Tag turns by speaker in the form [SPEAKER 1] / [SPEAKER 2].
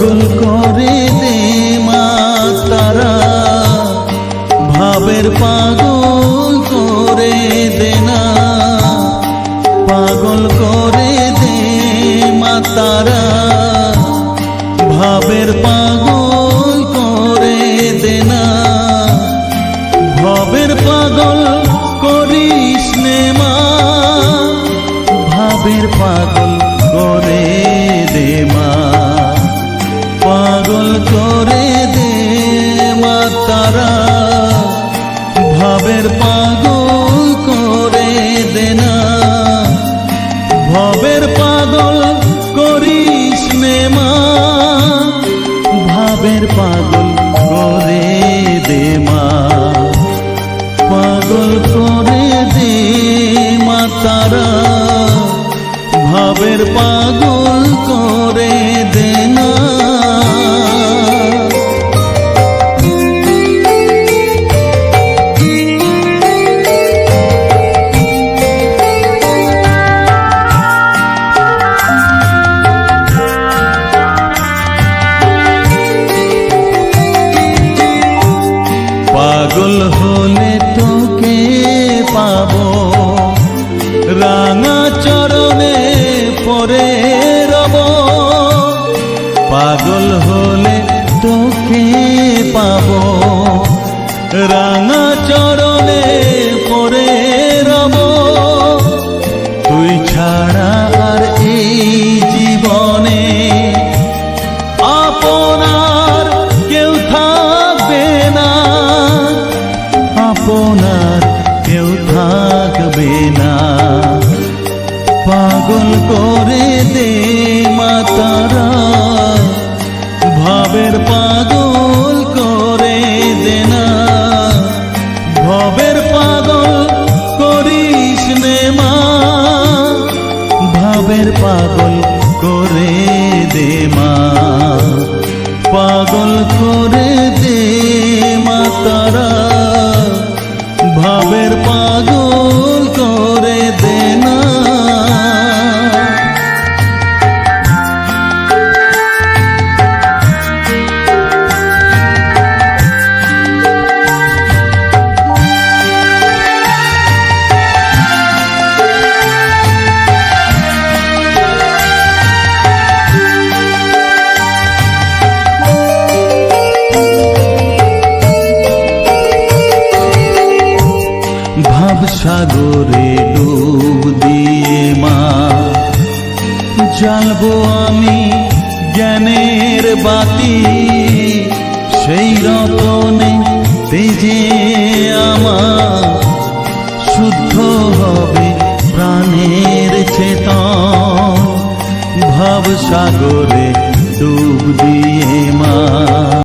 [SPEAKER 1] পাগল করে দে মা তারা, ভাবের পাগল করে দে না, পাগল করে দে মা তারা, ভাবের পাগল করে দে না, ভাবের পাগল করিস নে মা, ভাবের পাগল করে দে মা, পাগল করে দে মা তারা, ভাবের পাগল করে দে না, ভাবের পাগল করিস নে মা, ভাবের পাগল করে দে মা, পাগল করে দে মা তারা, ভাবের পাগল করে দে না। পাগল হলে তোকে পাবো, রাঙা চরণে পরে রব, পাগল হলে তোকে পাবো, রাঙা চরণে পরে রব, তুই ছাড়া আর এই জীবনে আপনার কেউ থাকবে না, আপনার কেউ থাকবে না, পাগল করে দে মা তারা, ভাবের পাগল করে দে না, ভাবের পাগল করিস নে মা, ভাবের পাগল করে দে মা, পাগল করে দে মা তারা, ভাবের পাগল করে দে না। ভাব সাগরে ডুব দিয়ে মা, জ্বালবো আমি জ্ঞানের বাতি, সেই রতনে তেজে আমার শুদ্ধ হবে প্রাণের চেতন, ভাব সাগরে ডুব দিয়ে মা।